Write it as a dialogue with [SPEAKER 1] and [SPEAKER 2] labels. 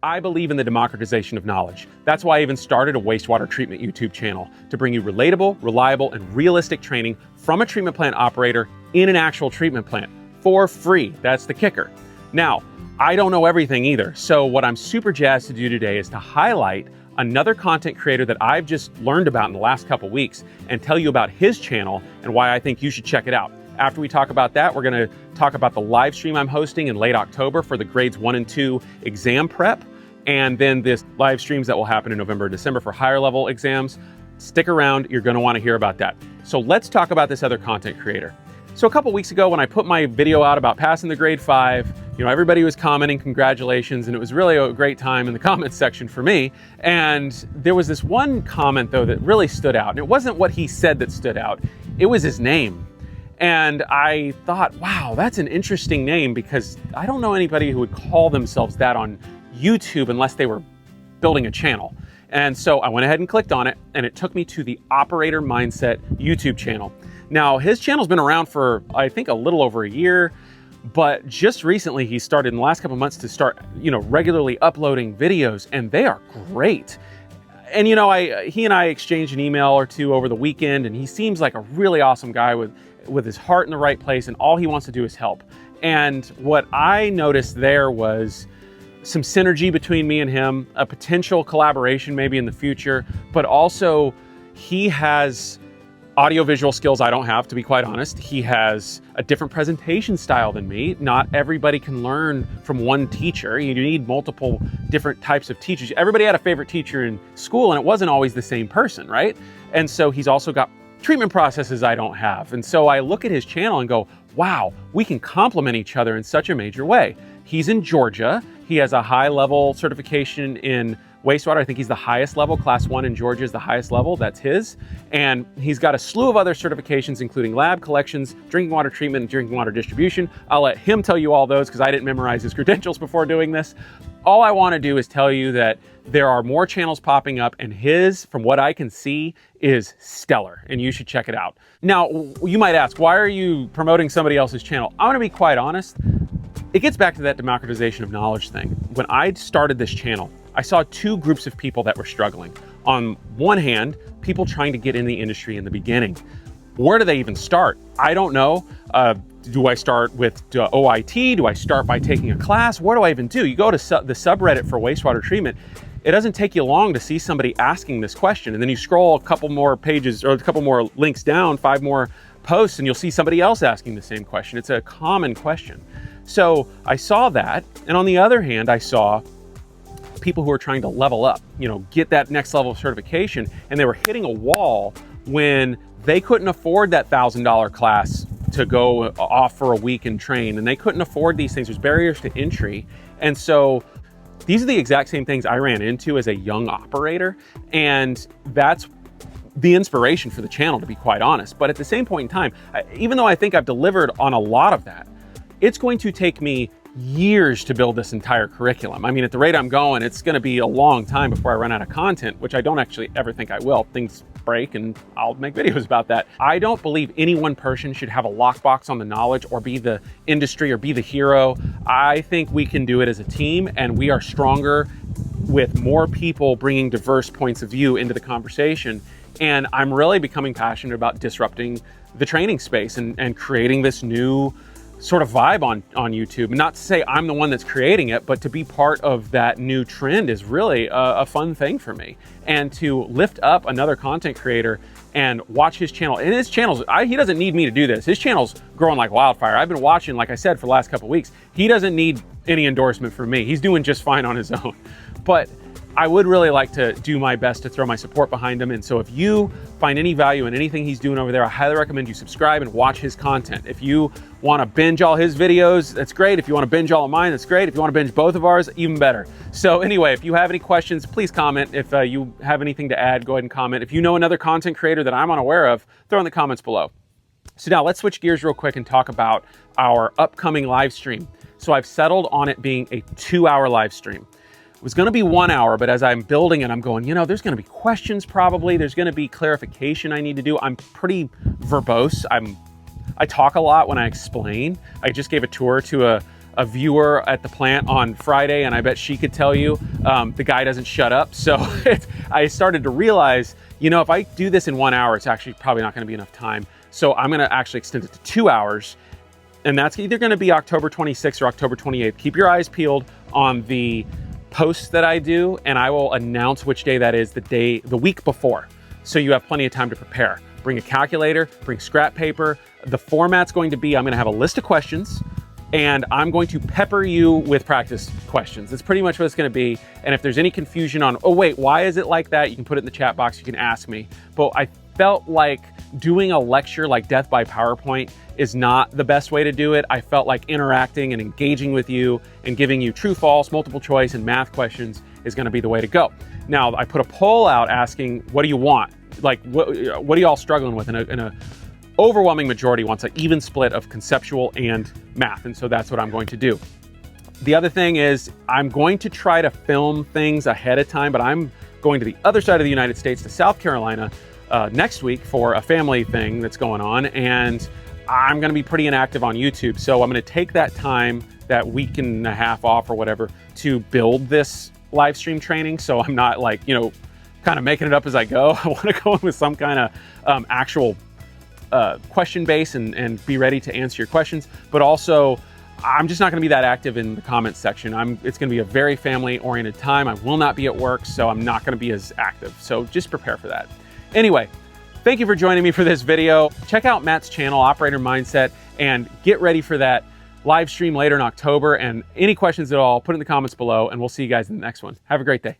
[SPEAKER 1] I believe in the democratization of knowledge. That's why I even started a wastewater treatment YouTube channel, to bring you relatable, reliable, and realistic training from a treatment plant operator in an actual treatment plant for free. That's the kicker. Now, I don't know everything either, so what I'm super jazzed to do today is to highlight another content creator that I've just learned about in the last couple weeks and tell you about his channel and why I think you should check it out. After we talk about that, we're going to talk about the live stream I'm hosting in late October for the grades 1 and 2 exam prep, and then this live streams that will happen in November and December for higher level exams. Stick around, you're going to want to hear about that. So let's talk about this other content creator. So a couple weeks ago when I put my video out about passing the grade 5, everybody was commenting congratulations, and it was really a great time in the comments section for me. And there was this one comment though that really stood out, and it wasn't what he said that stood out, it was his name. And I thought, wow, that's an interesting name, because I don't know anybody who would call themselves that on YouTube unless they were building a channel. And so I went ahead and clicked on it, and it took me to the Operator Mindset YouTube channel. Now, his channel's been around for, I think, a little over a year, but just recently he started in the last couple of months to start, regularly uploading videos, and they are great. And he and I exchanged an email or two over the weekend, and he seems like a really awesome guy with his heart in the right place, and all he wants to do is help. And what I noticed there was some synergy between me and him, a potential collaboration maybe in the future, but also he has audiovisual skills I don't have, to be quite honest. He has a different presentation style than me. Not everybody can learn from one teacher. You need multiple different types of teachers. Everybody had a favorite teacher in school, and it wasn't always the same person, right? And so he's also got treatment processes I don't have. And so I look at his channel and go, wow, we can complement each other in such a major way. He's in Georgia. He has a high level certification in wastewater. I think he's the highest level. Class 1 in Georgia is the highest level. That's his. And he's got a slew of other certifications, including lab collections, drinking water treatment, and drinking water distribution. I'll let him tell you all those because I didn't memorize his credentials before doing this. All I want to do is tell you that there are more channels popping up, and his, from what I can see, is stellar, and you should check it out. Now, you might ask, why are you promoting somebody else's channel? I'm going to be quite honest. It gets back to that democratization of knowledge thing. When I started this channel, I saw two groups of people that were struggling. On one hand, people trying to get in the industry in the beginning. Where do they even start? I don't know. Do I start with OIT? Do I start by taking a class? What do I even do? You go to the subreddit for wastewater treatment. It doesn't take you long to see somebody asking this question. And then you scroll a couple more pages or a couple more links down, 5 more posts, and you'll see somebody else asking the same question. It's a common question. So I saw that. And on the other hand, I saw people who are trying to level up, get that next level of certification, and they were hitting a wall when they couldn't afford that $1,000 class to go off for a week and train, and they couldn't afford these things. There's barriers to entry. And so these are the exact same things I ran into as a young operator, and that's the inspiration for the channel, to be quite honest. But at the same point in time, even though I think I've delivered on a lot of that, it's going to take me years to build this entire curriculum. I mean, at the rate I'm going, it's going to be a long time before I run out of content, which I don't actually ever think I will. Things break and I'll make videos about that. I don't believe any one person should have a lockbox on the knowledge or be the industry or be the hero. I think we can do it as a team, and we are stronger with more people bringing diverse points of view into the conversation. And I'm really becoming passionate about disrupting the training space and creating this new sort of vibe on YouTube. Not to say I'm the one that's creating it, but to be part of that new trend is really a fun thing for me. And to lift up another content creator and watch his channel. And his channel's, he doesn't need me to do this. His channel's growing like wildfire. I've been watching, like I said, for the last couple of weeks. He doesn't need any endorsement from me. He's doing just fine on his own. But I would really like to do my best to throw my support behind him. And so if you find any value in anything he's doing over there, I highly recommend you subscribe and watch his content. If you want to binge all his videos, that's great. If you want to binge all of mine, that's great. If you want to binge both of ours, even better. So anyway, if you have any questions, please comment. If you have anything to add, go ahead and comment. If you know another content creator that I'm unaware of, throw in the comments below. So now let's switch gears real quick and talk about our upcoming live stream. So I've settled on it being a 2-hour live stream. It was going to be 1 hour, but as I'm building it, I'm going, there's going to be questions probably. There's going to be clarification I need to do. I'm pretty verbose. I talk a lot when I explain. I just gave a tour to a viewer at the plant on Friday, and I bet she could tell you the guy doesn't shut up. So I started to realize, you know, if I do this in 1 hour, it's actually probably not going to be enough time. So I'm going to actually extend it to 2 hours. And that's either going to be October 26th or October 28th. Keep your eyes peeled on the posts that I do, and I will announce which day that is the week before. So you have plenty of time to prepare. Bring a calculator, bring scrap paper. The format's going to be, I'm going to have a list of questions, and I'm going to pepper you with practice questions. That's pretty much what it's going to be. And if there's any confusion on, oh wait, why is it like that? You can put it in the chat box, you can ask me. But I felt like doing a lecture like Death by PowerPoint is not the best way to do it. I felt like interacting and engaging with you and giving you true, false, multiple choice, and math questions is going to be the way to go. Now, I put a poll out asking, what do you want? Like, what are y'all struggling with? And a overwhelming majority wants an even split of conceptual and math, and so that's what I'm going to do. The other thing is I'm going to try to film things ahead of time, but I'm going to the other side of the United States, to South Carolina, next week for a family thing that's going on, and I'm going to be pretty inactive on YouTube. So I'm going to take that time, that week and a half off or whatever, to build this live stream training. So I'm not like, you know, kind of making it up as I go. I want to go in with some kind of actual question base and be ready to answer your questions. But also, I'm just not going to be that active in the comments section. It's going to be a very family oriented time. I will not be at work, so I'm not going to be as active. So just prepare for that. Anyway, thank you for joining me for this video. Check out Matt's channel, Operator Mindset, and get ready for that live stream later in October. And any questions at all, put it in the comments below, and we'll see you guys in the next one. Have a great day.